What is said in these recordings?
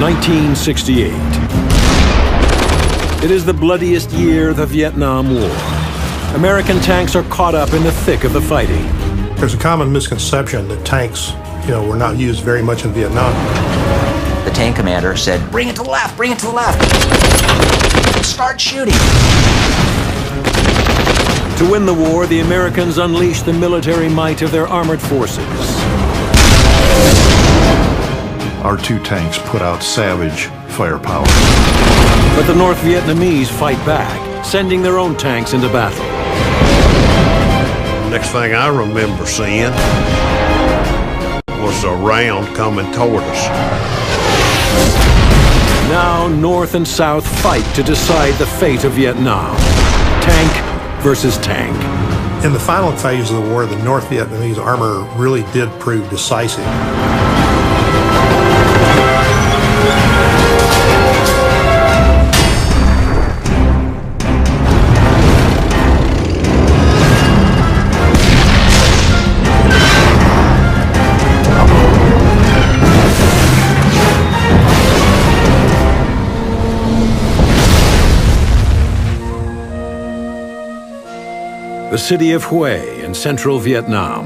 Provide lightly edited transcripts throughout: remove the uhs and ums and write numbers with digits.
1968. It is the bloodiest year of the Vietnam War. American tanks are caught up in the thick of the fighting. There's a common misconception that tanks, were not used very much in Vietnam. The tank commander said, "Bring it to the left, bring it to the left. Start shooting." To win the war, the Americans unleashed the military might of their armored forces. Our two tanks put out savage firepower. But the North Vietnamese fight back, sending their own tanks into battle. Next thing I remember seeing was a round coming toward us. Now North and South fight to decide the fate of Vietnam. Tank versus tank. In the final phase of the war, the North Vietnamese armor really did prove decisive. The city of Hue in central Vietnam.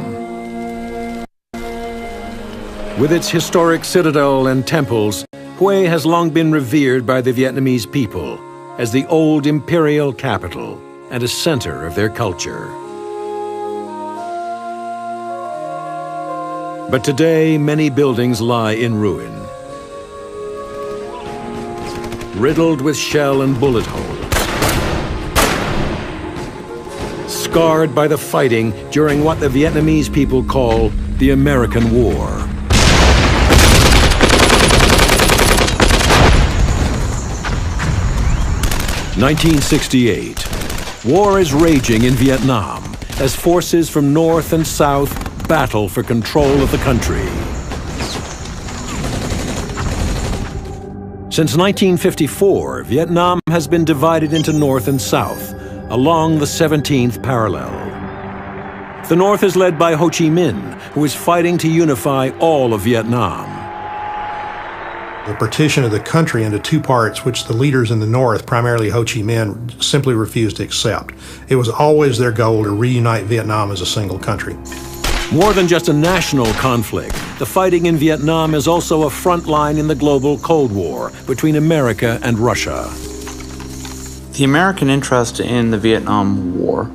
With its historic citadel and temples, Hue has long been revered by the Vietnamese people as the old imperial capital and a center of their culture. But today, many buildings lie in ruin, riddled with shell and bullet holes, scarred by the fighting during what the Vietnamese people call the American War. (1968). War is raging in Vietnam as forces from North and South battle for control of the country. Since 1954, Vietnam has been divided into North and South along the 17th parallel. The North is led by Ho Chi Minh, who is fighting to unify all of Vietnam. The partition of the country into two parts, which the leaders in the North, primarily Ho Chi Minh, simply refused to accept. It was always their goal to reunite Vietnam as a single country. More than just a national conflict, the fighting in Vietnam is also a front line in the global Cold War between America and Russia. The American interest in the Vietnam War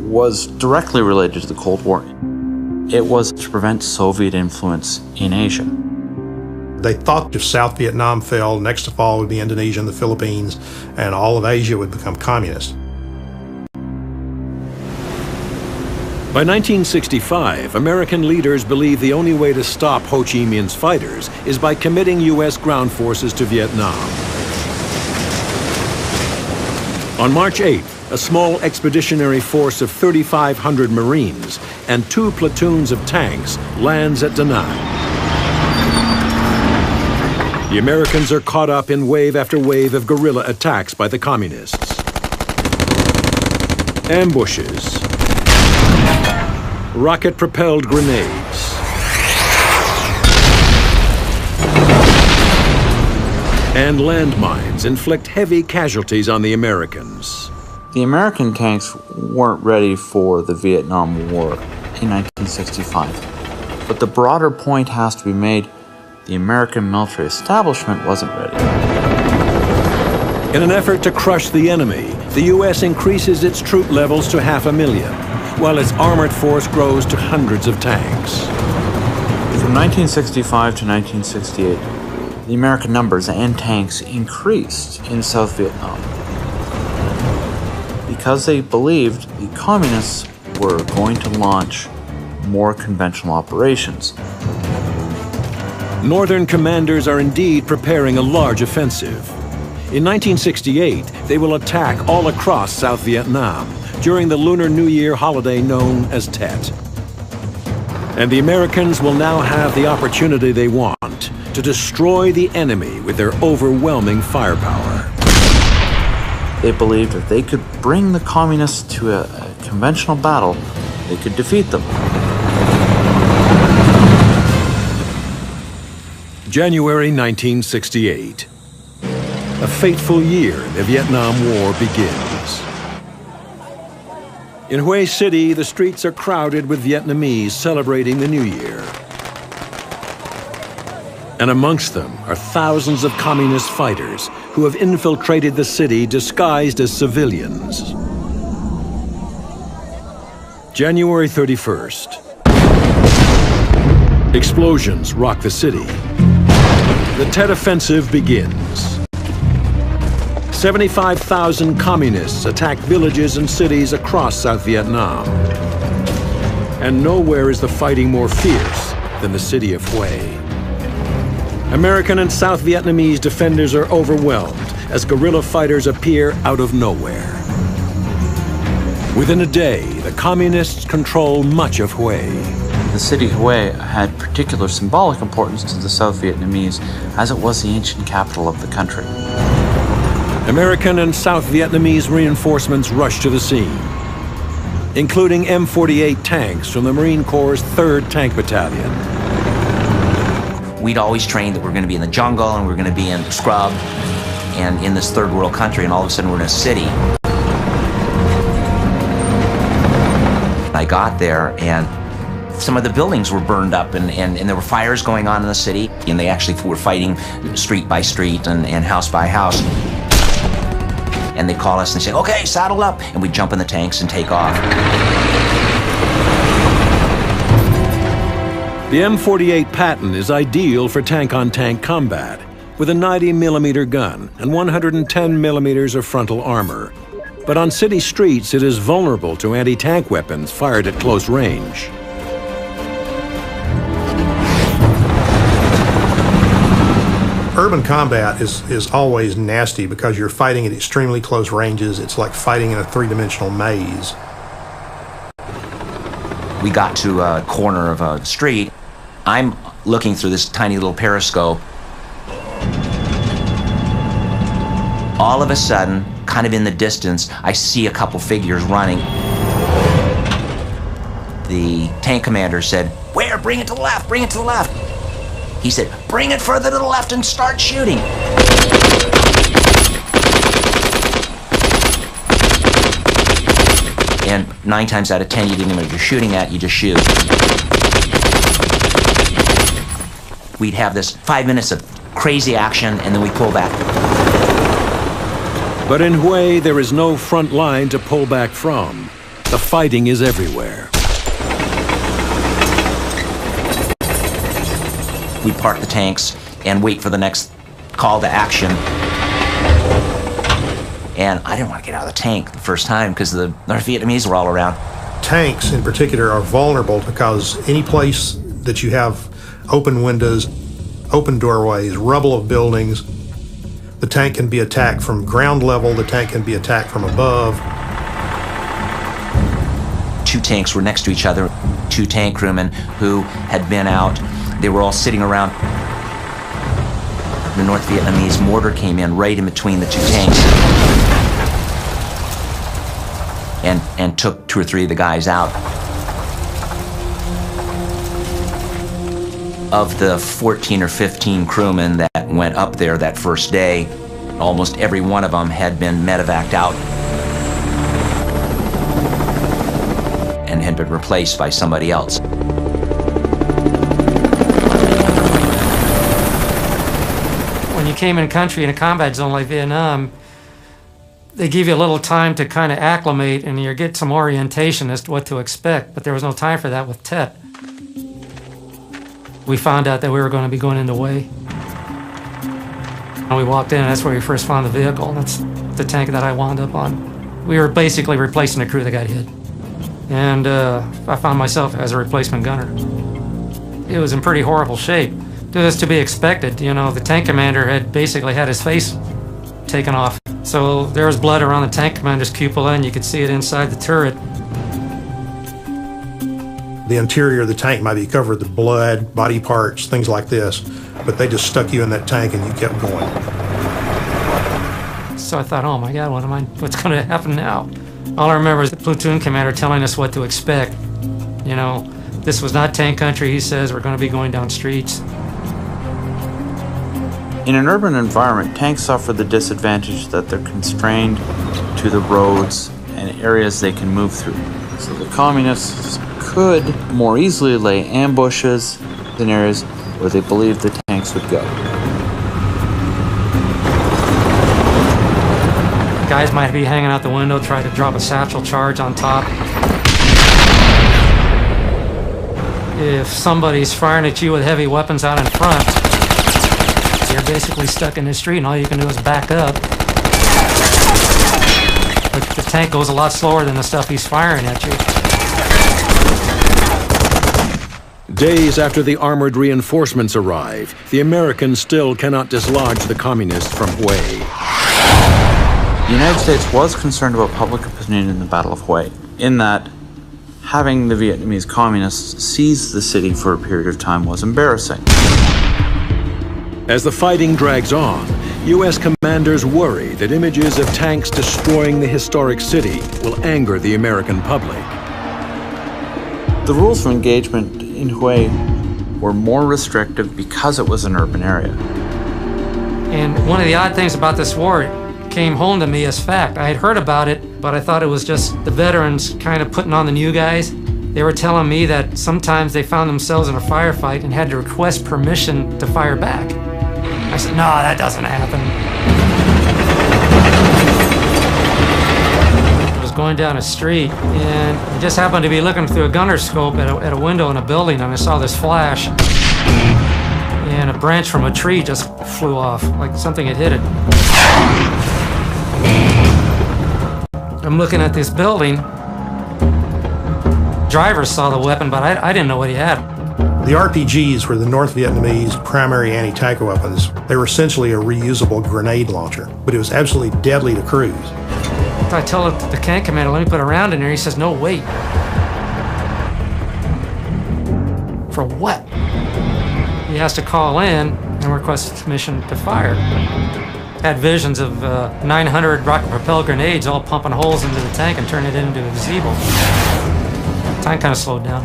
was directly related to the Cold War. It was to prevent Soviet influence in Asia. They thought if South Vietnam fell, next to fall would be Indonesia and the Philippines, and all of Asia would become communist. By 1965, American leaders believed the only way to stop Ho Chi Minh's fighters is by committing U.S. ground forces to Vietnam. On March 8th, a small expeditionary force of 3,500 Marines and 2 platoons of tanks lands at Da Nang. The Americans are caught up in wave after wave of guerrilla attacks by the communists. Ambushes, rocket-propelled grenades, and landmines inflict heavy casualties on the Americans. The American tanks weren't ready for the Vietnam War in 1965. But the broader point has to be made: the American military establishment wasn't ready. In an effort to crush the enemy, the U.S. increases its troop levels to 500,000, while its armored force grows to hundreds of tanks. From 1965 to 1968, the American numbers and tanks increased in South Vietnam because they believed the communists were going to launch more conventional operations. Northern commanders are indeed preparing a large offensive. In 1968, they will attack all across South Vietnam during the Lunar New Year holiday known as Tet. And the Americans will now have the opportunity they want to destroy the enemy with their overwhelming firepower. They believed if they could bring the communists to a conventional battle, they could defeat them. January 1968. A fateful year, the Vietnam War begins. In Hue City, the streets are crowded with Vietnamese celebrating the New Year. And amongst them are thousands of communist fighters who have infiltrated the city disguised as civilians. January 31st. Explosions rock the city. The Tet Offensive begins. 75,000 communists attack villages and cities across South Vietnam. And nowhere is the fighting more fierce than the city of Hue. American and South Vietnamese defenders are overwhelmed as guerrilla fighters appear out of nowhere. Within a day, the communists control much of Hue. The city of Hue had particular symbolic importance to the South Vietnamese as it was the ancient capital of the country. American and South Vietnamese reinforcements rushed to the scene, including M48 tanks from the Marine Corps' 3rd Tank Battalion. We'd always trained that we're going to be in the jungle and we're going to be in scrub and in this third world country, and all of a sudden we're in a city. I got there and some of the buildings were burned up and there were fires going on in the city, and they actually were fighting street by street and house by house. And they call us and say, "Okay, saddle up," and we jump in the tanks and take off. The M48 Patton is ideal for tank-on-tank combat, with a 90mm gun and 110mm of frontal armor. But on city streets, it is vulnerable to anti-tank weapons fired at close range. Urban combat is always nasty because you're fighting at extremely close ranges. It's like fighting in a three-dimensional maze. We got to a corner of a street. I'm looking through this tiny little periscope. All of a sudden, kind of in the distance, I see a couple figures running. The tank commander said, "Where? Bring it to the left, bring it to the left." He said, "Bring it further to the left and start shooting." And 9 times out of 10, you didn't know what you're shooting at, you just shoot. We'd have this 5 minutes of crazy action, and then we pull back. But in Hue, there is no front line to pull back from. The fighting is everywhere. We'd park the tanks and wait for the next call to action. And I didn't want to get out of the tank the first time because the North Vietnamese were all around. Tanks in particular are vulnerable because any place that you have open windows, open doorways, rubble of buildings, the tank can be attacked from ground level, the tank can be attacked from above. 2 tanks were next to each other, 2 tank crewmen who had been out. They were all sitting around. The North Vietnamese mortar came in right in between the 2 tanks and took 2 or 3 of the guys out. Of the 14 or 15 crewmen that went up there that first day, almost every one of them had been medevaced out and had been replaced by somebody else. When you came in country in a combat zone like Vietnam, they give you a little time to kind of acclimate and you get some orientation as to what to expect, but there was no time for that with Tet. We found out that we were going to be going into Hue. And we walked in, and that's where we first found the vehicle. That's the tank that I wound up on. We were basically replacing the crew that got hit. And I found myself as a replacement gunner. It was in pretty horrible shape. It was to be expected. You know, the tank commander had basically had his face taken off. So there was blood around the tank commander's cupola, and you could see it inside the turret. The interior of the tank might be covered with blood, body parts, things like this, but they just stuck you in that tank and you kept going. So I thought, oh my God, what's going to happen now? All I remember is the platoon commander telling us what to expect. You know, this was not tank country, he says, we're going to be going down streets. In an urban environment, tanks suffer the disadvantage that they're constrained to the roads and areas they can move through. So the communists could more easily lay ambushes in areas where they believed the tanks would go. Guys might be hanging out the window, trying to drop a satchel charge on top. If somebody's firing at you with heavy weapons out in front, you're basically stuck in the street and all you can do is back up. But the tank goes a lot slower than the stuff he's firing at you. Days after the armored reinforcements arrive, the Americans still cannot dislodge the communists from Hue. The United States was concerned about public opinion in the Battle of Hue, in that having the Vietnamese communists seize the city for a period of time was embarrassing. As the fighting drags on, U.S. commanders worry that images of tanks destroying the historic city will anger the American public. The rules for engagement in Hue were more restrictive because it was an urban area. And one of the odd things about this war, it came home to me as fact. I had heard about it, but I thought it was just the veterans kind of putting on the new guys. They were telling me that sometimes they found themselves in a firefight and had to request permission to fire back. I said, no, that doesn't happen. I was going down a street, and I just happened to be looking through a gunner scope at a window in a building, and I saw this flash. And a branch from a tree just flew off, like something had hit it. I'm looking at this building. Drivers saw the weapon, but I didn't know what he had. The RPGs were the North Vietnamese primary anti-tank weapons. They were essentially a reusable grenade launcher, but it was absolutely deadly to crews. I tell the tank commander, let me put a round in there. He says, no, wait. For what? He has to call in and request permission to fire. Had visions of 900 rocket-propelled grenades all pumping holes into the tank and turning it into a gazebo. Time kind of slowed down.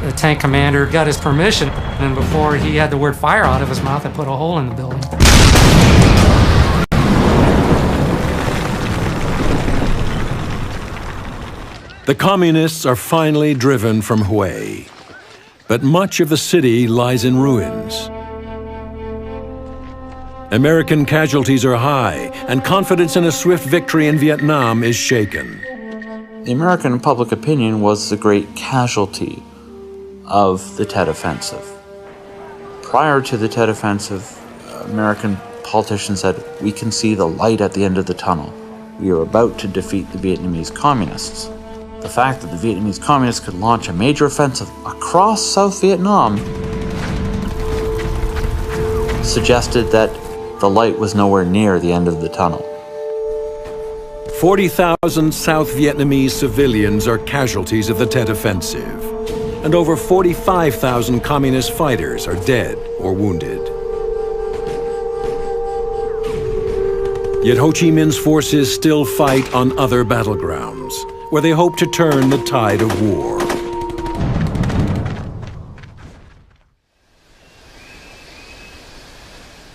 The tank commander got his permission, and before he had the word fire out of his mouth, I put a hole in the building. The communists are finally driven from Hue, but much of the city lies in ruins. American casualties are high, and confidence in a swift victory in Vietnam is shaken. The American public opinion was the great casualty of the Tet Offensive. Prior to the Tet Offensive, American politicians said, we can see the light at the end of the tunnel. We are about to defeat the Vietnamese communists. The fact that the Vietnamese communists could launch a major offensive across South Vietnam suggested that the light was nowhere near the end of the tunnel. 40,000 South Vietnamese civilians are casualties of the Tet Offensive, and over 45,000 communist fighters are dead or wounded. Yet Ho Chi Minh's forces still fight on other battlegrounds, where they hope to turn the tide of war.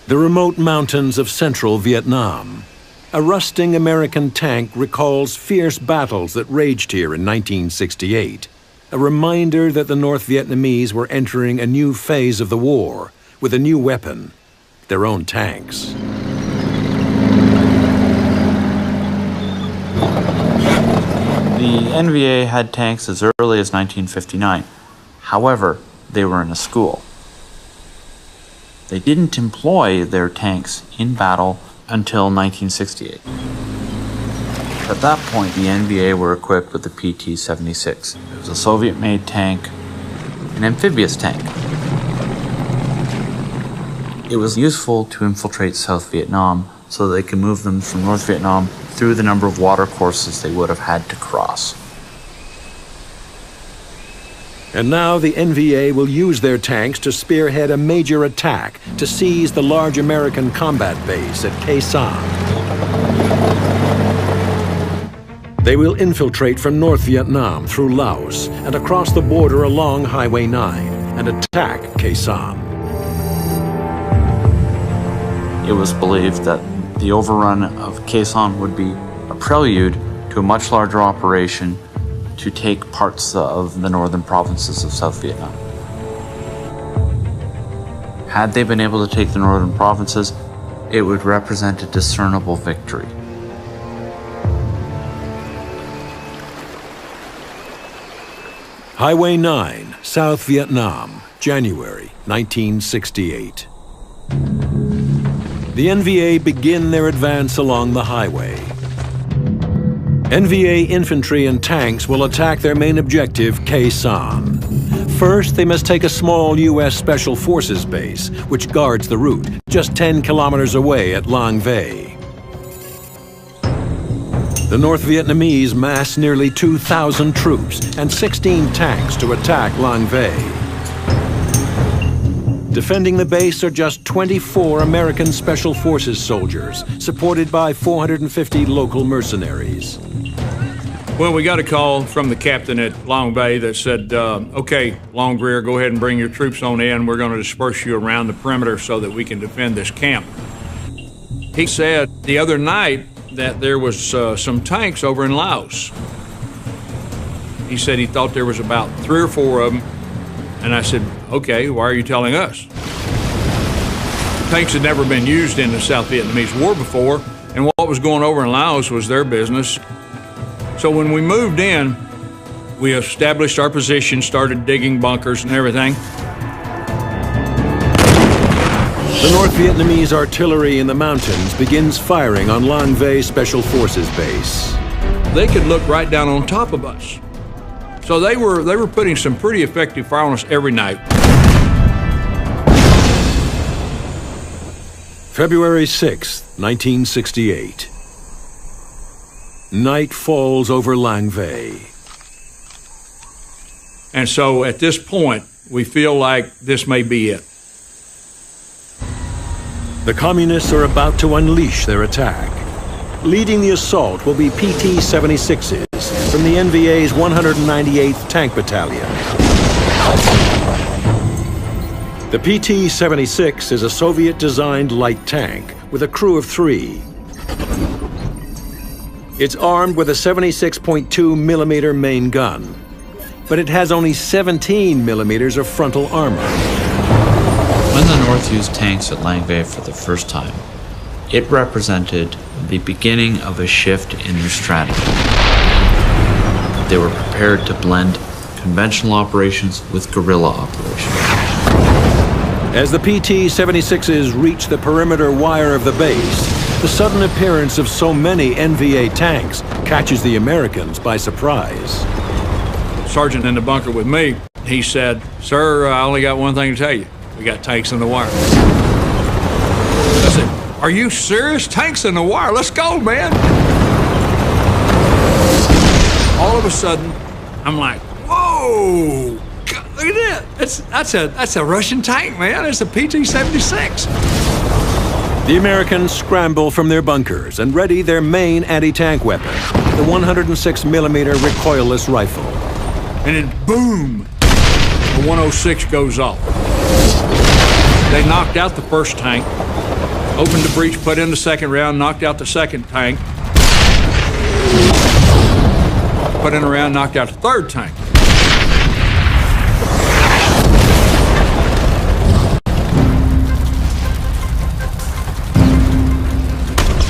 The remote mountains of central Vietnam. A rusting American tank recalls fierce battles that raged here in 1968. A reminder that the North Vietnamese were entering a new phase of the war with a new weapon, their own tanks. The NVA had tanks as early as 1959. However, they were in a school. They didn't employ their tanks in battle until 1968. At that point, the NVA were equipped with the PT-76. It was a Soviet-made tank, an amphibious tank. It was useful to infiltrate South Vietnam so they could move them from North Vietnam through the number of water courses they would have had to cross. And now the NVA will use their tanks to spearhead a major attack to seize the large American combat base at Khe Sanh. They will infiltrate from North Vietnam through Laos and across the border along Highway 9 and attack Khe Sanh. It was believed that the overrun of Khe Sanh would be a prelude to a much larger operation to take parts of the northern provinces of South Vietnam. Had they been able to take the northern provinces, it would represent a discernible victory. Highway 9, South Vietnam, January 1968. The NVA begin their advance along the highway. NVA infantry and tanks will attack their main objective, Khe Sanh. First, they must take a small U.S. Special Forces base, which guards the route, just 10 kilometers away at Lang Vây. The North Vietnamese mass nearly 2,000 troops and 16 tanks to attack Lang Vây. Defending the base are just 24 American Special Forces soldiers, supported by 450 local mercenaries. Well, we got a call from the captain at Lang Vây that said, okay, Long Greer, go ahead and bring your troops on in. We're going to disperse you around the perimeter so that we can defend this camp. He said the other night that there was some tanks over in Laos. He said he thought there was about 3 or 4 of them. And I said, okay, why are you telling us? Tanks had never been used in the South Vietnamese War before, and what was going over in Laos was their business. So when we moved in, we established our position, started digging bunkers and everything. The North Vietnamese artillery in the mountains begins firing on Lang Vây Special Forces base. They could look right down on top of us. So they were putting some pretty effective fire on us every night. February 6, 1968. Night falls over Lang Vây. And so at this point, we feel like this may be it. The communists are about to unleash their attack. Leading the assault will be PT-76s from the NVA's 198th Tank Battalion. The PT-76 is a Soviet-designed light tank with a crew of 3. It's armed with a 76.2 millimeter main gun, but it has only 17 millimeters of frontal armor. When the North used tanks at Lang Vây for the first time, it represented the beginning of a shift in their strategy. They were prepared to blend conventional operations with guerrilla operations. As the PT-76s reach the perimeter wire of the base, the sudden appearance of so many NVA tanks catches the Americans by surprise. Sergeant in the bunker with me, he said, "Sir, I only got one thing to tell you. We got tanks in the wire." I said, "Are you serious? Tanks in the wire? Let's go, man." All of a sudden, I'm like, whoa, God, look at that. That's a Russian tank, man. It's a PT-76. The Americans scramble from their bunkers and ready their main anti-tank weapon, the 106 millimeter recoilless rifle. And then boom, the 106 goes off. They knocked out the first tank, opened the breech, put in the second round, knocked out the second tank, put in a round, knocked out the third tank.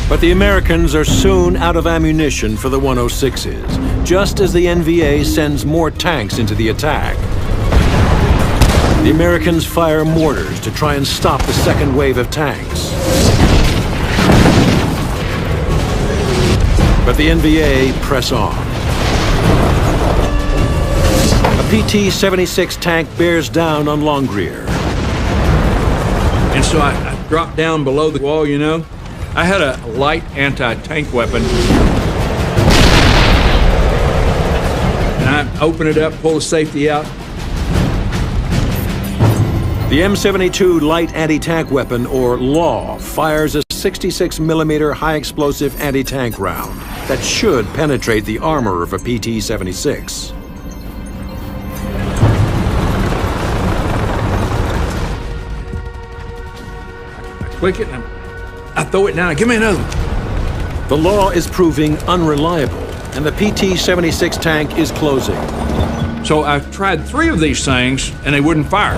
But the Americans are soon out of ammunition for the 106s, just as the NVA sends more tanks into the attack. The Americans fire mortars to try and stop the second wave of tanks. But the NVA press on. A PT-76 tank bears down on Long Greer. And so I dropped down below the wall, you know. I had a light anti-tank weapon. And I open it up, pull the safety out. The M72 light anti-tank weapon, or LAW, fires a 66mm high-explosive anti-tank round that should penetrate the armor of a PT-76. Click it, and I throw it down. Give me another one. The law is proving unreliable, and the PT-76 tank is closing. So I tried 3 of these things, and they wouldn't fire.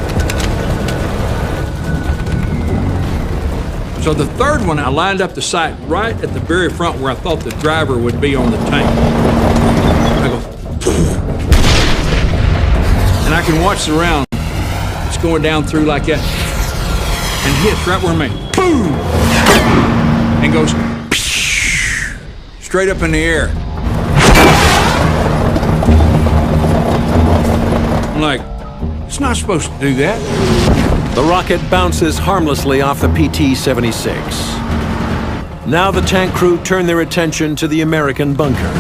So the third one, I lined up the sight right at the very front where I thought the driver would be on the tank. I go, and I can watch the round. It's going down through like that, and hits right where I'm at. Boom! And goes straight up in the air. I'm like, it's not supposed to do that. The rocket bounces harmlessly off the PT-76. Now the tank crew turn their attention to the American bunker.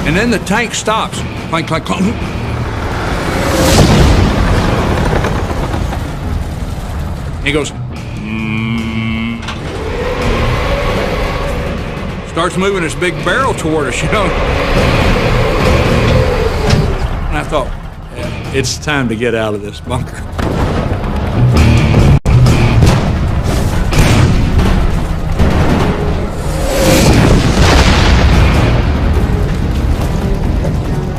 And then the tank stops. Clank, clank, clank. He goes, starts moving his big barrel toward us, you know. And I thought, yeah, it's time to get out of this bunker.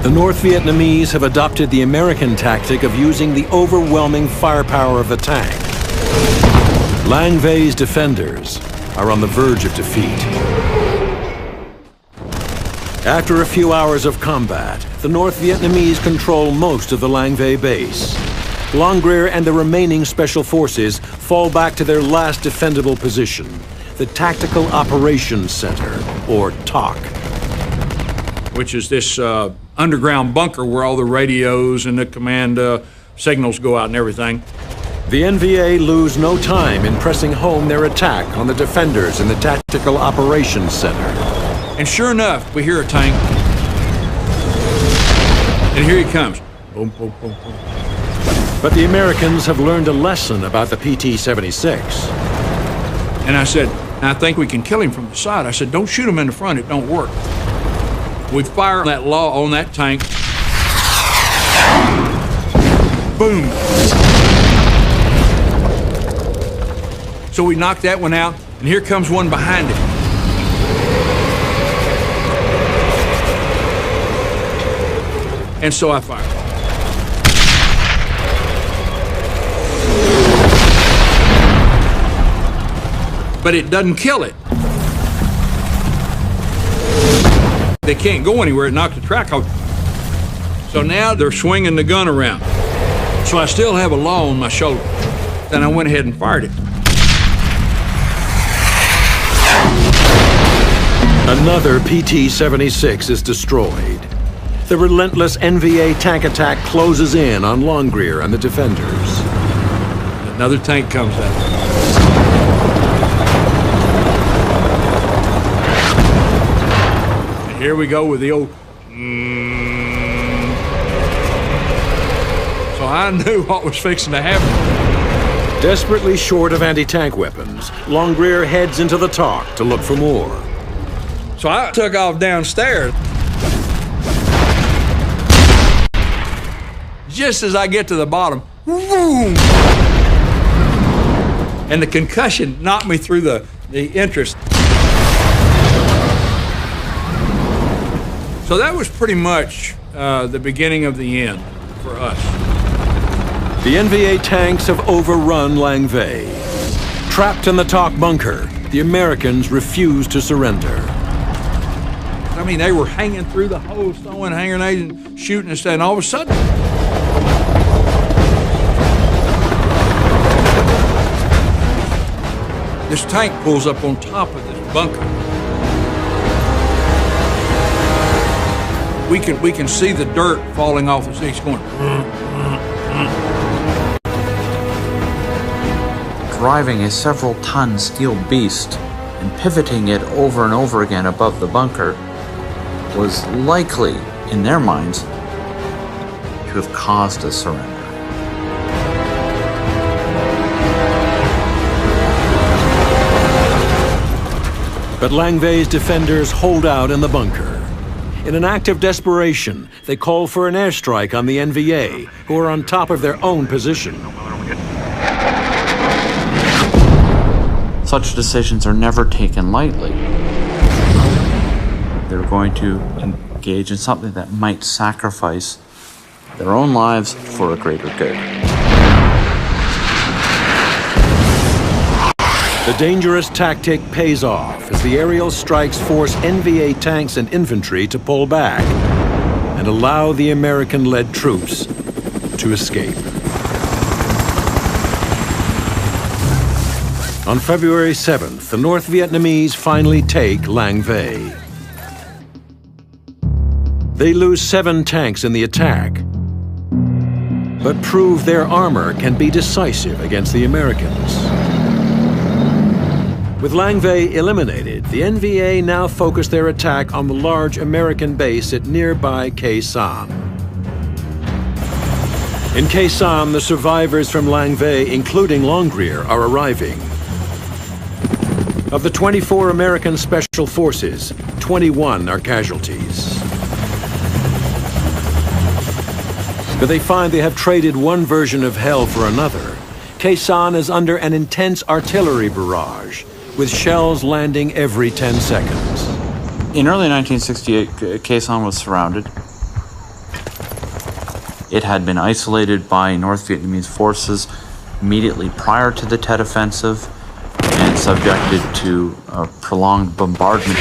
The North Vietnamese have adopted the American tactic of using the overwhelming firepower of the tank. Lang Vei's defenders are on the verge of defeat. After a few hours of combat, the North Vietnamese control most of the Lang Vei base. Longrear and the remaining special forces fall back to their last defendable position, the Tactical Operations Center, or TOC. Which is this underground bunker where all the radios and the command signals go out and everything. The NVA lose no time in pressing home their attack on the defenders in the Tactical Operations Center. And sure enough, we hear a tank. And here he comes. Boom, boom, boom, boom. But the Americans have learned a lesson about the PT-76. And I said, I think we can kill him from the side. I said, don't shoot him in the front, it don't work. We fire that law on that tank. Boom. So we knocked that one out, and here comes one behind it. And so I fired. But it doesn't kill it. They can't go anywhere. It knocked the track off. So now they're swinging the gun around. So I still have a law on my shoulder. Then I went ahead and fired it. Another PT-76 is destroyed. The relentless NVA tank attack closes in on Longrear and the defenders. Another tank comes out. And here we go with the old... So I knew what was fixing to happen. Desperately short of anti-tank weapons, Longrear heads into the TOC to look for more. So I took off downstairs. Just as I get to the bottom, boom! And the concussion knocked me through the entrance. So that was pretty much the beginning of the end for us. The NVA tanks have overrun Lang Vei. Trapped in the TOC bunker, the Americans refuse to surrender. I mean, they were hanging through the holes, throwing hand grenades and shooting and stuff, and all of a sudden, this tank pulls up on top of this bunker. We can see the dirt falling off the seats going. Driving a several-ton steel beast and pivoting it over and over again above the bunker was likely, in their minds, to have caused a surrender. But Langvey's defenders hold out in the bunker. In an act of desperation, they call for an airstrike on the NVA, who are on top of their own position. Such decisions are never taken lightly. They're going to engage in something that might sacrifice their own lives for a greater good. The dangerous tactic pays off as the aerial strikes force NVA tanks and infantry to pull back and allow the American-led troops to escape. On February 7th, the North Vietnamese finally take Langvey. They lose 7 tanks in the attack, but prove their armor can be decisive against the Americans. With Langvey eliminated, the NVA now focus their attack on the large American base at nearby Khe Sanh. In Khe Sanh, the survivors from Langvey, including Longrear, are arriving. Of the 24 American Special Forces, 21 are casualties. But they find they have traded one version of hell for another. Khe Sanh is under an intense artillery barrage, with shells landing every 10 seconds. In early 1968, Khe Sanh was surrounded. It had been isolated by North Vietnamese forces immediately prior to the Tet Offensive and subjected to prolonged bombardment.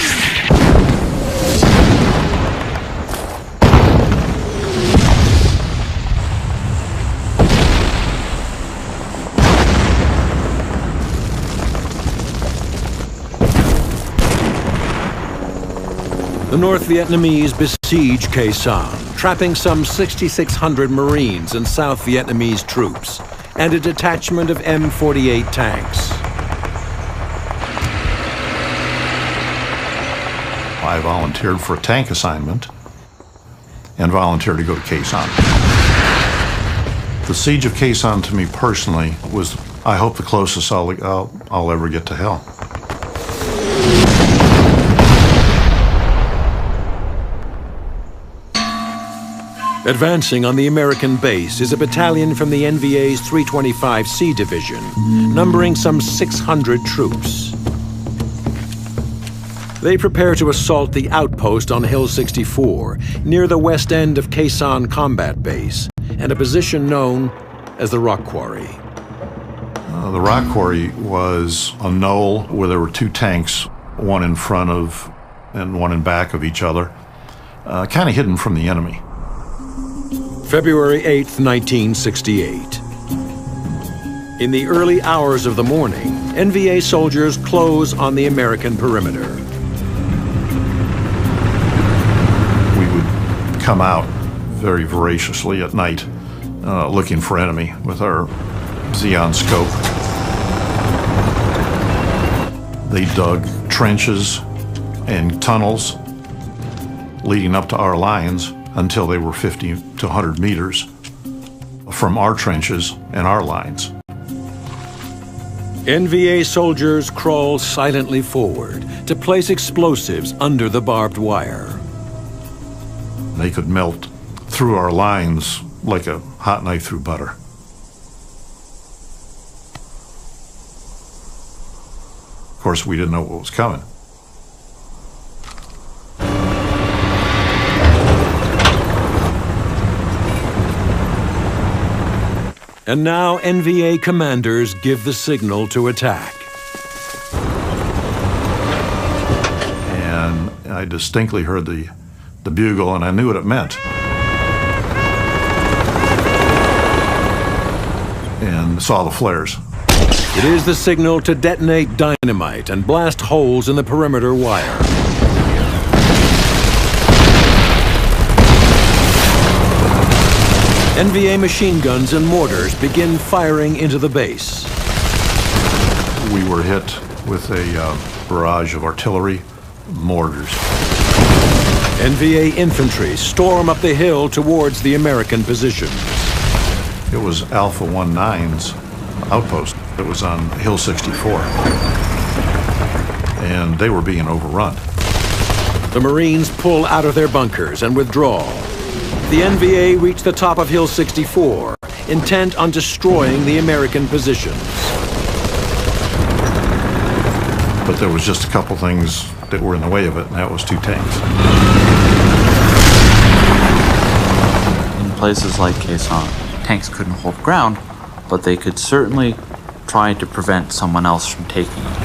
The North Vietnamese besiege Khe Sanh, trapping some 6,600 Marines and South Vietnamese troops, and a detachment of M48 tanks. I volunteered for a tank assignment and volunteered to go to Khe Sanh. The siege of Khe Sanh to me personally was, I hope, the closest I'll ever get to hell. Advancing on the American base is a battalion from the NVA's 325C Division, numbering some 600 troops. They prepare to assault the outpost on Hill 64, near the west end of Khe Sanh Combat Base, and a position known as the Rock Quarry. The Rock Quarry was a knoll where there were 2 tanks, one in front of and one in back of each other, kind of hidden from the enemy. February 8th, 1968. In the early hours of the morning, NVA soldiers close on the American perimeter. We would come out very voraciously at night, looking for enemy with our Xeon scope. They dug trenches and tunnels leading up to our lines until they were 50 to 100 meters from our trenches and our lines. NVA soldiers crawl silently forward to place explosives under the barbed wire. They could melt through our lines like a hot knife through butter. Of course, we didn't know what was coming. And now NVA commanders give the signal to attack. And I distinctly heard the bugle, and I knew what it meant. And saw the flares. It is the signal to detonate dynamite and blast holes in the perimeter wire. NVA machine guns and mortars begin firing into the base. We were hit with a barrage of artillery, mortars. NVA infantry storm up the hill towards the American positions. It was Alpha 19's outpost. It was on Hill 64. and they were being overrun. The Marines pull out of their bunkers and withdraw. The NVA reach the top of Hill 64, intent on destroying the American positions. But there was just a couple things that were in the way of it, and that was 2 tanks. In places like Quezon, tanks couldn't hold ground, but they could certainly try to prevent someone else from taking it.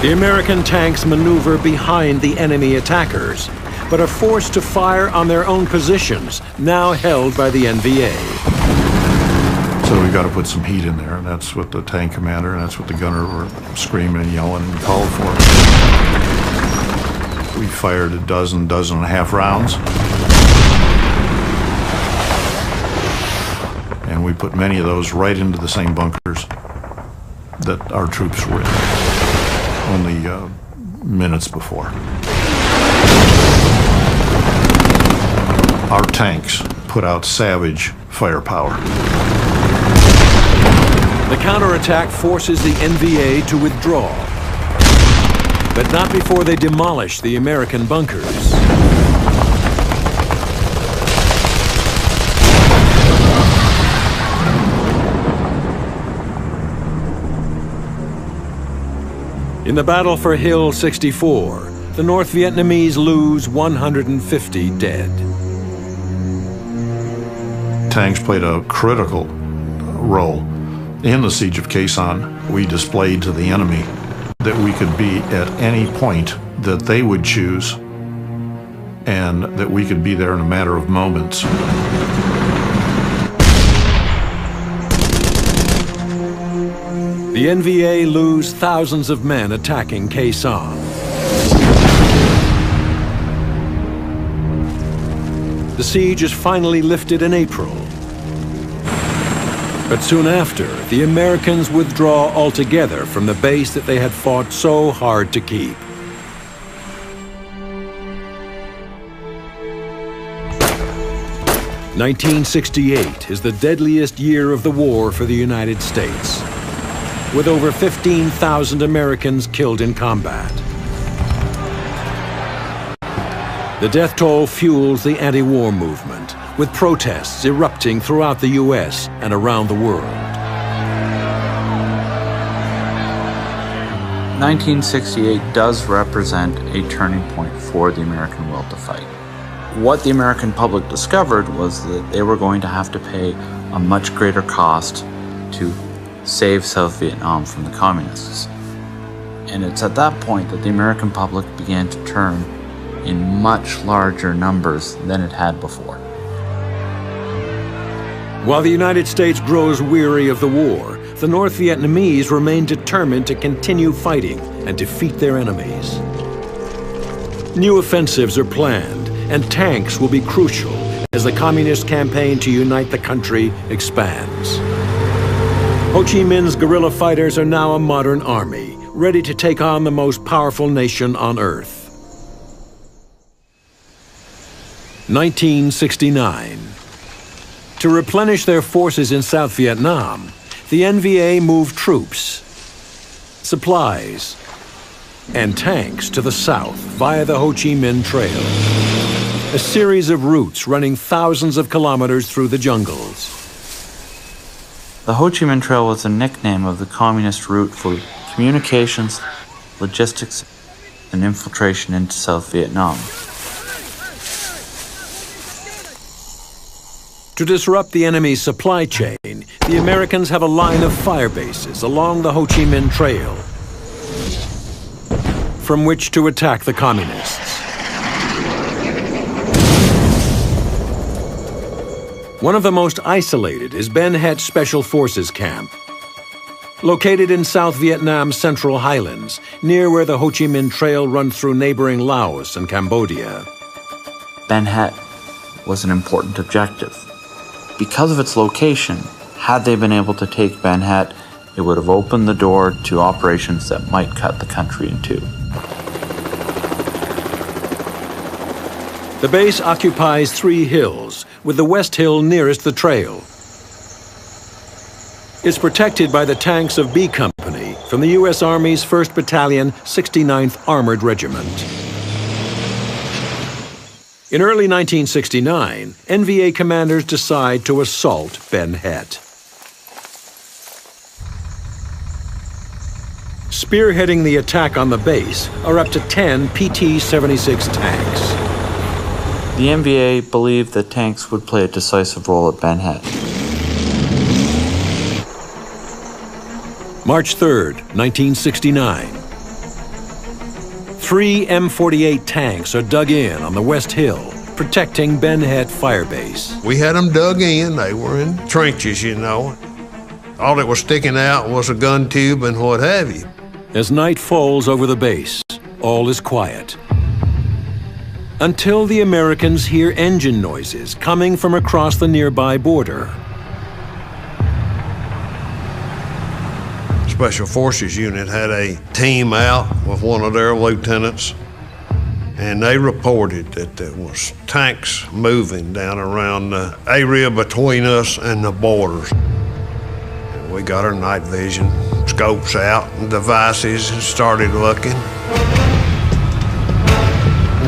The American tanks maneuver behind the enemy attackers, but are forced to fire on their own positions, now held by the NVA. So we got to put some heat in there, and that's what the tank commander and that's what the gunner were screaming and yelling and called for. We fired a dozen and a half rounds. And we put many of those right into the same bunkers that our troops were in, only minutes before. Our tanks put out savage firepower. The counterattack forces the NVA to withdraw, but not before they demolish the American bunkers. In the battle for Hill 64, the North Vietnamese lose 150 dead. Tanks played a critical role in the siege of Quezon. We displayed to the enemy that we could be at any point that they would choose, and that we could be there in a matter of moments. The NVA lose thousands of men attacking Quezon. The siege is finally lifted in April. But soon after, the Americans withdraw altogether from the base that they had fought so hard to keep. "1968 is the deadliest year of the war for the United States, with over 15,000 Americans killed in combat. The death toll fuels the anti-war movement, with protests erupting throughout the U.S. and around the world. 1968 does represent a turning point for the American will to fight. What the American public discovered was that they were going to have to pay a much greater cost to save South Vietnam from the communists. And it's at that point that the American public began to turn in much larger numbers than it had before. While the United States grows weary of the war, the North Vietnamese remain determined to continue fighting and defeat their enemies. New offensives are planned, and tanks will be crucial as the communist campaign to unite the country expands. Ho Chi Minh's guerrilla fighters are now a modern army, ready to take on the most powerful nation on earth. 1969. To replenish their forces in South Vietnam, the NVA moved troops, supplies, and tanks to the south via the Ho Chi Minh Trail, a series of routes running thousands of kilometers through the jungles. The Ho Chi Minh Trail was a nickname of the communist route for communications, logistics, and infiltration into South Vietnam. To disrupt the enemy's supply chain, the Americans have a line of fire bases along the Ho Chi Minh Trail from which to attack the communists. One of the most isolated is Ben Het Special Forces Camp. Located in South Vietnam's Central Highlands, near where the Ho Chi Minh Trail runs through neighboring Laos and Cambodia. Ben Het was an important objective. Because of its location, had they been able to take Ben Het, it would have opened the door to operations that might cut the country in two. The base occupies 3 hills, with the West Hill nearest the trail. It's protected by the tanks of B Company from the U.S. Army's 1st Battalion, 69th Armored Regiment. In early 1969, NVA commanders decide to assault Ben Het. Spearheading the attack on the base are up to 10 PT-76 tanks. The NVA believed that tanks would play a decisive role at Ben Het. March 3rd, 1969. 3 M48 tanks are dug in on the West Hill, protecting Ben Het Fire Base. We had them dug in. They were in trenches, you know. All that was sticking out was a gun tube and what have you. As night falls over the base, all is quiet. Until the Americans hear engine noises coming from across the nearby border. Special Forces unit had a team out with one of their lieutenants, and they reported that there was tanks moving down around the area between us and the borders. And we got our night vision scopes out and devices and started looking.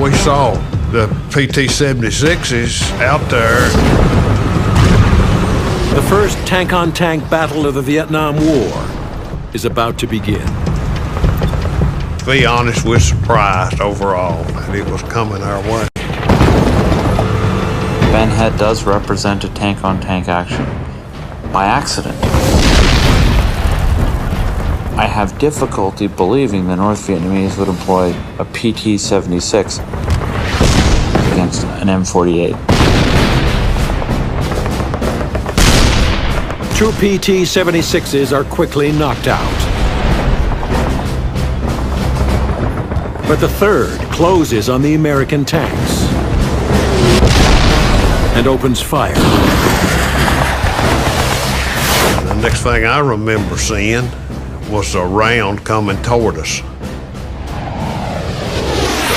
We saw the PT-76s out there. The first tank-on-tank battle of the Vietnam War is about to begin. To be honest, we're surprised overall that it was coming our way. Ben Het does represent a tank-on-tank action by accident. I have difficulty believing the North Vietnamese would employ a PT-76 against an M48. Two PT-76s are quickly knocked out. But the third closes on the American tanks and opens fire. The next thing I remember seeing was a round coming toward us.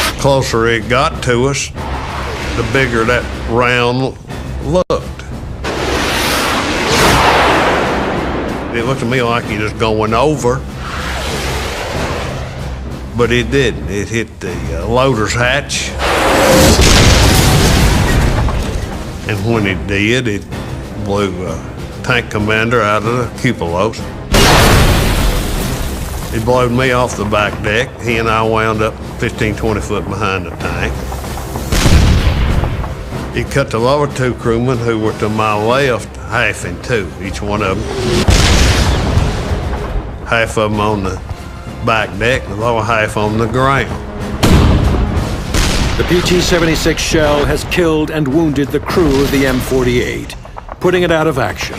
The closer it got to us, the bigger that round looked. It looked to me like he was going over, but it didn't. It hit the loader's hatch, and when it did, it blew a tank commander out of the cupolas. It blowed me off the back deck. He and I wound up 15, 20 foot behind the tank. It cut the lower two crewmen who were to my left half in two, each one of them. Half of them on the back deck, the lower half on the ground. The PT-76 shell has killed and wounded the crew of the M48, putting it out of action.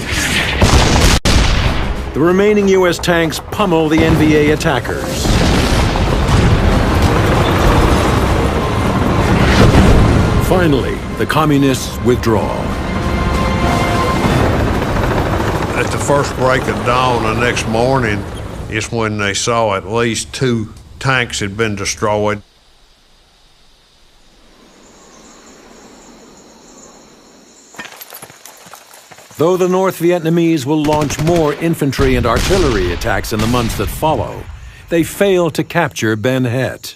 The remaining U.S. tanks pummel the NVA attackers. Finally, the communists withdraw. At the first break of dawn the next morning is when they saw at least 2 tanks had been destroyed. Though the North Vietnamese will launch more infantry and artillery attacks in the months that follow, they fail to capture Ben Het.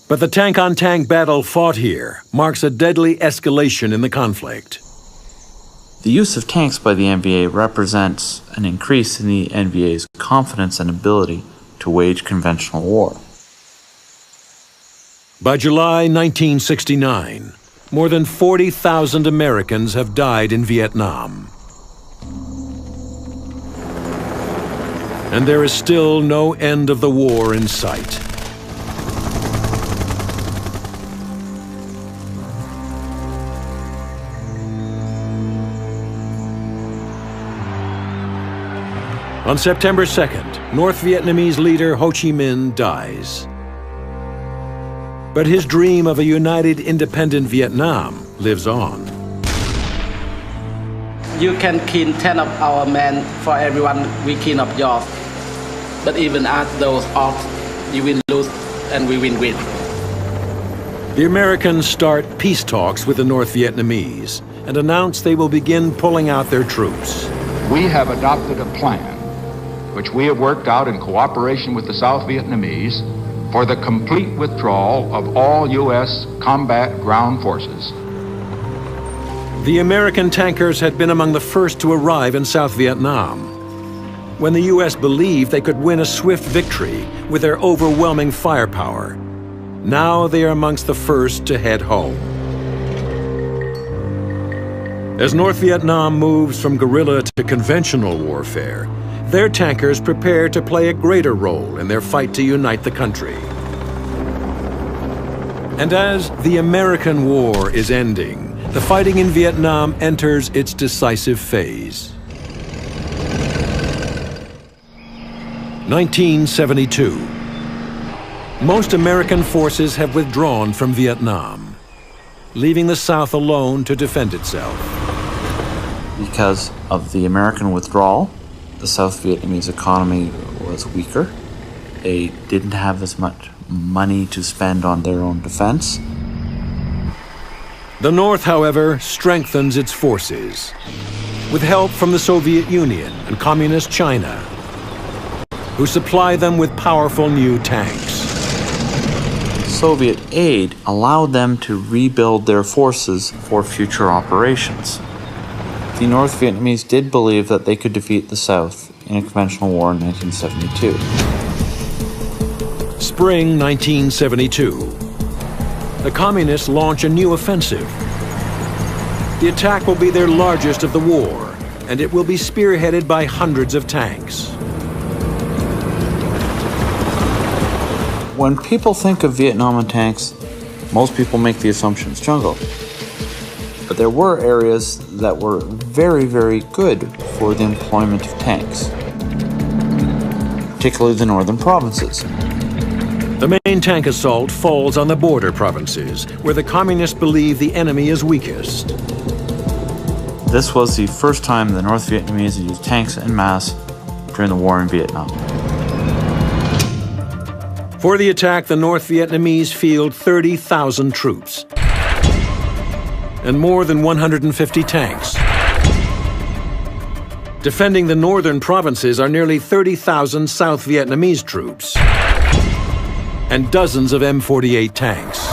But the tank-on-tank battle fought here marks a deadly escalation in the conflict. The use of tanks by the NVA represents an increase in the NVA's confidence and ability to wage conventional war. By July 1969, more than 40,000 Americans have died in Vietnam. And there is still no end of the war in sight. On September 2nd, North Vietnamese leader Ho Chi Minh dies. But his dream of a united, independent Vietnam lives on. You can kill 10 of our men for everyone we kill of yours. But even at those odds, you will lose and we will win. The Americans start peace talks with the North Vietnamese and announce they will begin pulling out their troops. We have adopted a plan which we have worked out in cooperation with the South Vietnamese for the complete withdrawal of all U.S. combat ground forces. The American tankers had been among the first to arrive in South Vietnam, when the U.S. believed they could win a swift victory with their overwhelming firepower. Now they are amongst the first to head home. As North Vietnam moves from guerrilla to conventional warfare, their tankers prepare to play a greater role in their fight to unite the country. And as the American war is ending, the fighting in Vietnam enters its decisive phase. 1972. Most American forces have withdrawn from Vietnam, leaving the South alone to defend itself. Because of the American withdrawal, the South Vietnamese economy was weaker. They didn't have as much money to spend on their own defense. The North, however, strengthens its forces, with help from the Soviet Union and Communist China, who supply them with powerful new tanks. Soviet aid allowed them to rebuild their forces for future operations. The North Vietnamese did believe that they could defeat the South in a conventional war in 1972. Spring 1972. The Communists launch a new offensive. The attack will be their largest of the war, and it will be spearheaded by hundreds of tanks. When people think of Vietnam and tanks, most people make the assumption it's jungle. But there were areas that were very, very good for the employment of tanks, particularly the northern provinces. The main tank assault falls on the border provinces, where the Communists believe the enemy is weakest. This was the first time the North Vietnamese used tanks en masse during the war in Vietnam. For the attack, the North Vietnamese field 30,000 troops and more than 150 tanks. Defending the northern provinces are nearly 30,000 South Vietnamese troops and dozens of M48 tanks.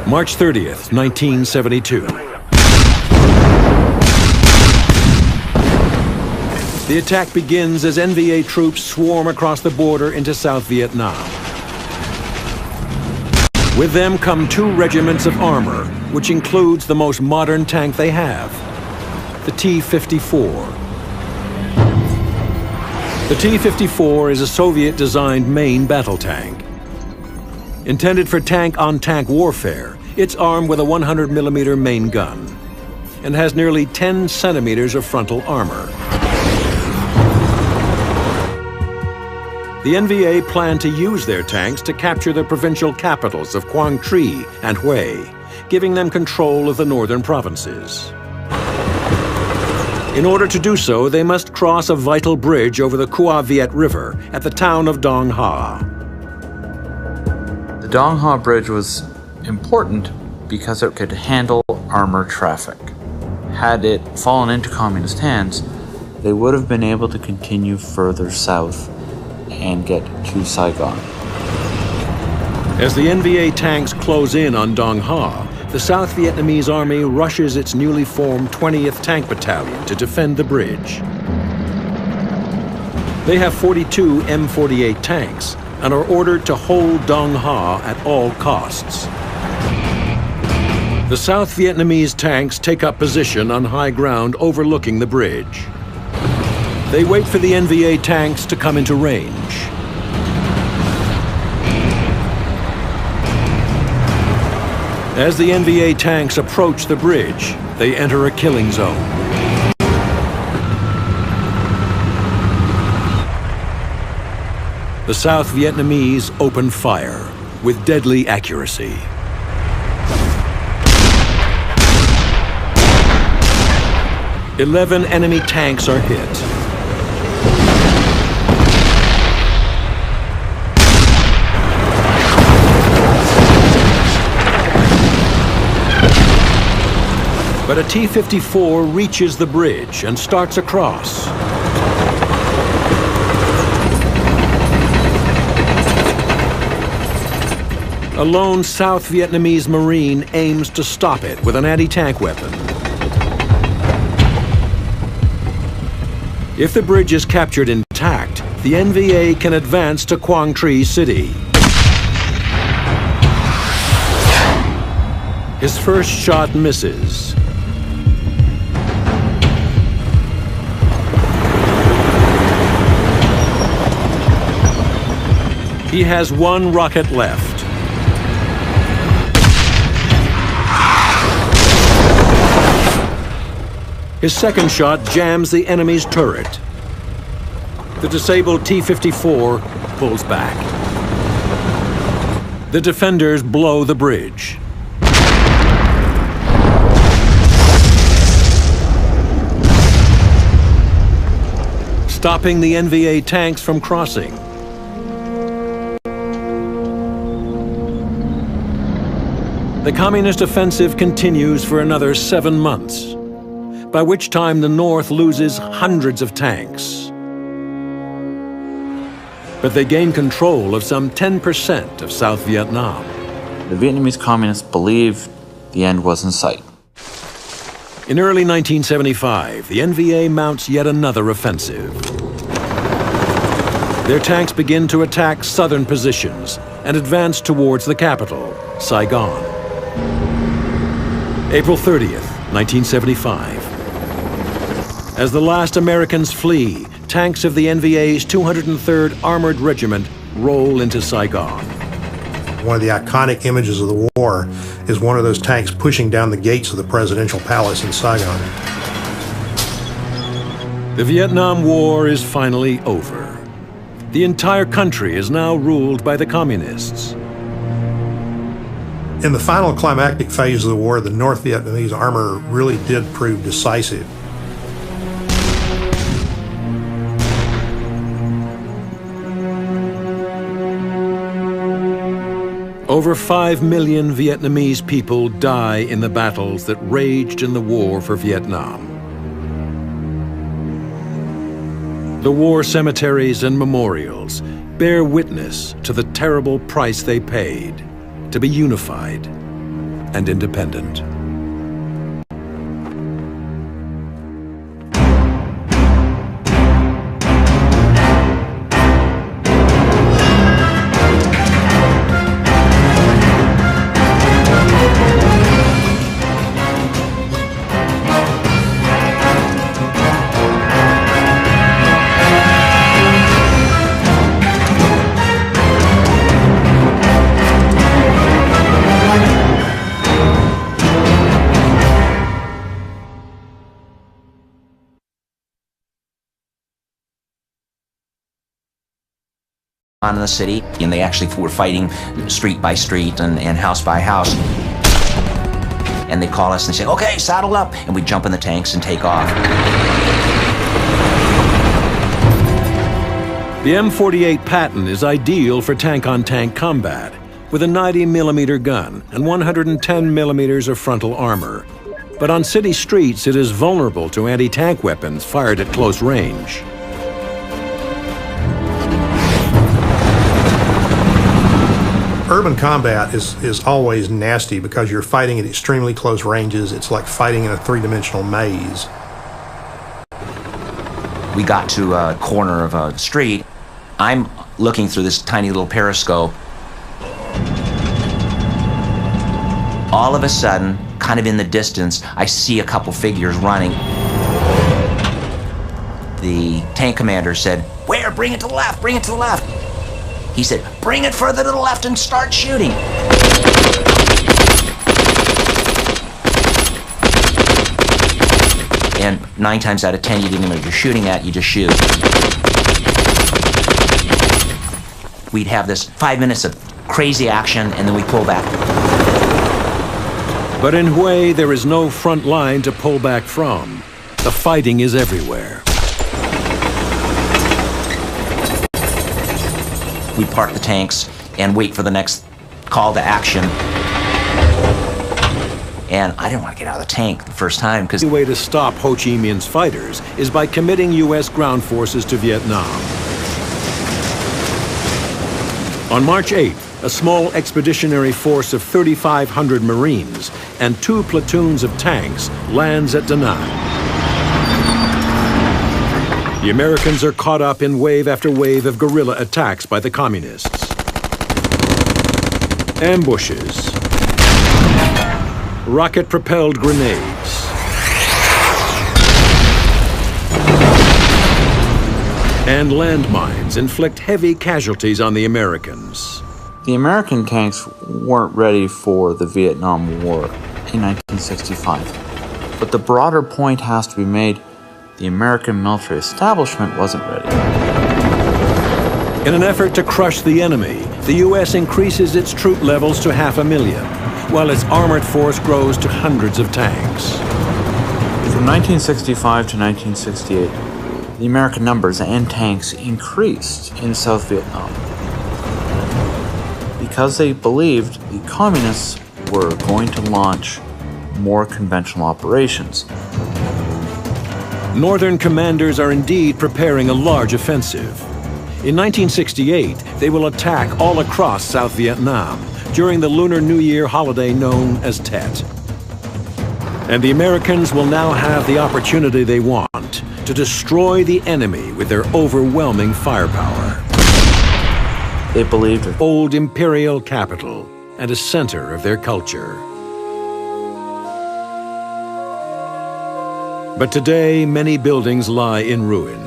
March 30th, 1972. The attack begins as NVA troops swarm across the border into South Vietnam. With them come 2 regiments of armor, which includes the most modern tank they have, the T-54. The T-54 is a Soviet-designed main battle tank. Intended for tank-on-tank warfare, it's armed with a 100mm main gun and has nearly 10 centimeters of frontal armor. The NVA plan to use their tanks to capture the provincial capitals of Quang Tri and Hue, giving them control of the northern provinces. In order to do so, they must cross a vital bridge over the Cua Viet River at the town of Dong Ha. The Dong Ha Bridge was important because it could handle armor traffic. Had it fallen into communist hands, they would have been able to continue further south and get to Saigon. As the NVA tanks close in on Dong Ha, the South Vietnamese Army rushes its newly formed 20th Tank Battalion to defend the bridge. They have 42 M48 tanks and are ordered to hold Dong Ha at all costs. The South Vietnamese tanks take up position on high ground overlooking the bridge. They wait for the NVA tanks to come into range. As the NVA tanks approach the bridge, they enter a killing zone. The South Vietnamese open fire with deadly accuracy. "11 enemy tanks are hit. But a T-54 reaches the bridge and starts across. A lone South Vietnamese Marine aims to stop it with an anti-tank weapon. If the bridge is captured intact, the NVA can advance to Quang Tri City. His first shot misses. He has one rocket left. His second shot jams the enemy's turret. The disabled T-54 pulls back. The defenders blow the bridge. Stopping the NVA tanks from crossing. The communist offensive continues for another 7 months, by which time the North loses hundreds of tanks. But they gain control of some 10% of South Vietnam. The Vietnamese communists believed the end was in sight. In early 1975, the NVA mounts yet another offensive. Their tanks begin to attack southern positions and advance towards the capital, Saigon. April 30th, 1975. As the last Americans flee, tanks of the NVA's 203rd Armored Regiment roll into Saigon. One of the iconic images of the war is one of those tanks pushing down the gates of the presidential palace in Saigon. The Vietnam War is finally over. The entire country is now ruled by the communists. In the final climactic phase of the war, the North Vietnamese armor really did prove decisive. Over 5 million Vietnamese people die in the battles that raged in the war for Vietnam. The war cemeteries and memorials bear witness to the terrible price they paid to be unified and independent. In the city, and they actually were fighting street by street and house by house. And they call us and say, okay, saddle up, and we jump in the tanks and take off. The M48 Patton is ideal for tank-on-tank combat, with a 90mm gun and 110mm of frontal armor. But on city streets, it is vulnerable to anti-tank weapons fired at close range. Urban combat is always nasty because you're fighting at extremely close ranges. It's like fighting in a three-dimensional maze. We got to a corner of a street. I'm looking through this tiny little periscope. All of a sudden, kind of in the distance, I see a couple figures running. The tank commander said, "Where? Bring it to the left, bring it to the left." He said, "Bring it further to the left and start shooting." And 9 times out of 10, you didn't even know what you're shooting at, you just shoot. We'd have this 5 minutes of crazy action, and then we pull back. But in Hue, there is no front line to pull back from. The fighting is everywhere. We'd park the tanks and wait for the next call to action. And I didn't want to get out of the tank the first time because the way to stop Ho Chi Minh's fighters is by committing U.S. ground forces to Vietnam. On March 8, a small expeditionary force of 3,500 Marines and 2 platoons of tanks lands at Da Nang. The Americans are caught up in wave after wave of guerrilla attacks by the Communists. Ambushes, rocket-propelled grenades, and landmines inflict heavy casualties on the Americans. The American tanks weren't ready for the Vietnam War in 1965. But the broader point has to be made: the American military establishment wasn't ready. In an effort to crush the enemy, the U.S. increases its troop levels to 500,000, while its armored force grows to hundreds of tanks. From 1965 to 1968, the American numbers and tanks increased in South Vietnam because they believed the communists were going to launch more conventional operations. Northern commanders are indeed preparing a large offensive. In 1968, they will attack all across South Vietnam during the Lunar New Year holiday known as Tet. And the Americans will now have the opportunity they want to destroy the enemy with their overwhelming firepower. They believed it. Old imperial capital and a center of their culture. But today, many buildings lie in ruin,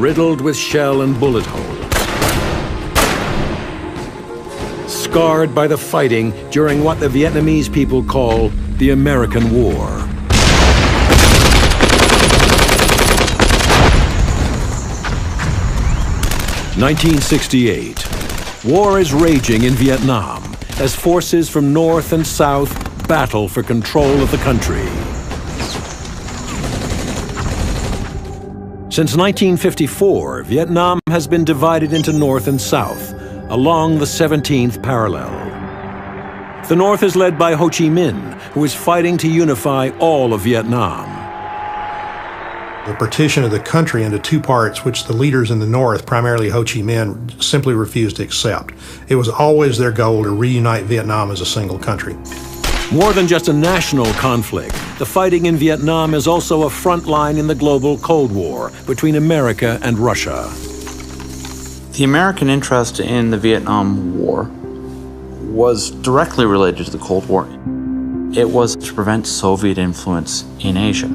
riddled with shell and bullet holes, scarred by the fighting during what the Vietnamese people call the American War. (1968). War is raging in Vietnam as forces from north and south battle for control of the country. Since 1954, Vietnam has been divided into North and South along the 17th parallel. The North is led by Ho Chi Minh, who is fighting to unify all of Vietnam. The partition of the country into 2 parts, which the leaders in the North, primarily Ho Chi Minh, simply refused to accept. It was always their goal to reunite Vietnam as a single country. More than just a national conflict, the fighting in Vietnam is also a front line in the global Cold War between America and Russia. The American interest in the Vietnam War was directly related to the Cold War. It was to prevent Soviet influence in Asia.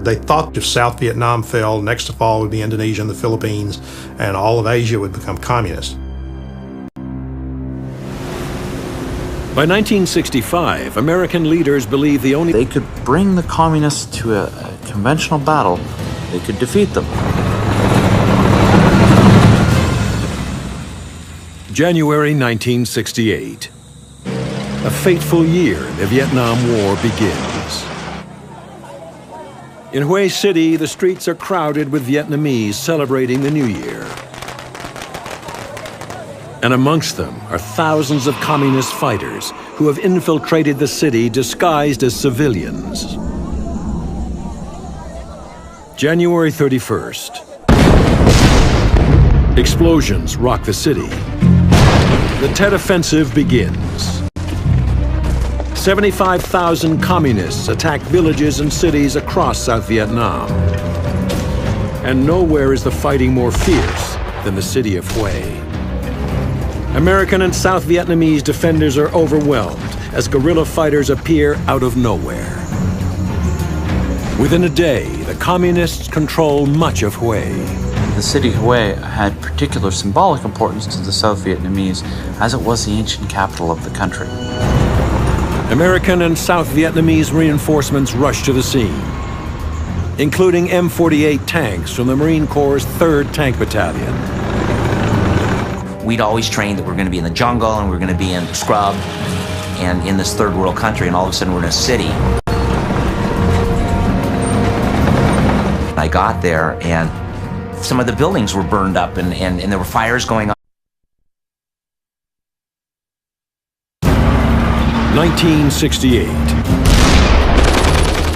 They thought if South Vietnam fell, next to fall would be Indonesia and the Philippines, and all of Asia would become communist. By 1965, American leaders believed they could bring the communists to a conventional battle. They could defeat them. January 1968. A fateful year in the Vietnam War begins. In Hue City, the streets are crowded with Vietnamese celebrating the New Year. And amongst them are thousands of communist fighters who have infiltrated the city disguised as civilians. January 31st. Explosions rock the city. The Tet Offensive begins. 75,000 communists attack villages and cities across South Vietnam. And nowhere is the fighting more fierce than the city of Hue. American and South Vietnamese defenders are overwhelmed as guerrilla fighters appear out of nowhere. Within a day, the communists control much of Hue. The city of Hue had particular symbolic importance to the South Vietnamese as it was the ancient capital of the country. American and South Vietnamese reinforcements rushed to the scene, including M48 tanks from the Marine Corps' 3rd Tank Battalion. We'd always trained that we're going to be in the jungle and we're going to be in the scrub and in this third world country, and all of a sudden we're in a city. I got there and some of the buildings were burned up and there were fires going on. 1968.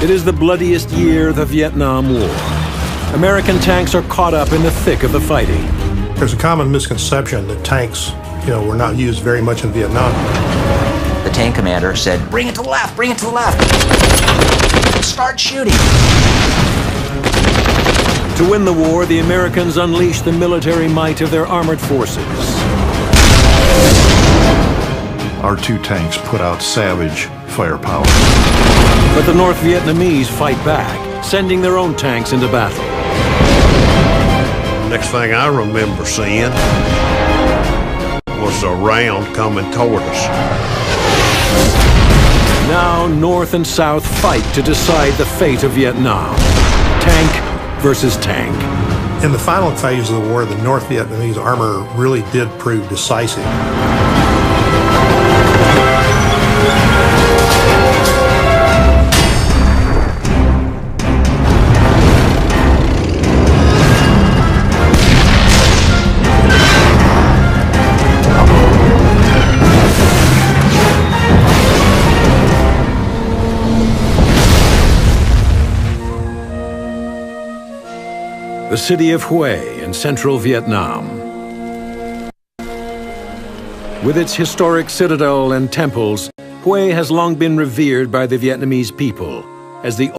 It is the bloodiest year of the Vietnam War. American tanks are caught up in the thick of the fighting. There's a common misconception that tanks, were not used very much in Vietnam. The tank commander said, "Bring it to the left, bring it to the left. Start shooting." To win the war, the Americans unleashed the military might of their armored forces. Our 2 tanks put out savage firepower. But the North Vietnamese fight back, sending their own tanks into battle. Next thing I remember seeing was a round coming toward us. Now North and South fight to decide the fate of Vietnam. Tank versus tank. In the final phase of the war, the North Vietnamese armor really did prove decisive. The city of Hue in central Vietnam. With its historic citadel and temples, Hue has long been revered by the Vietnamese people as the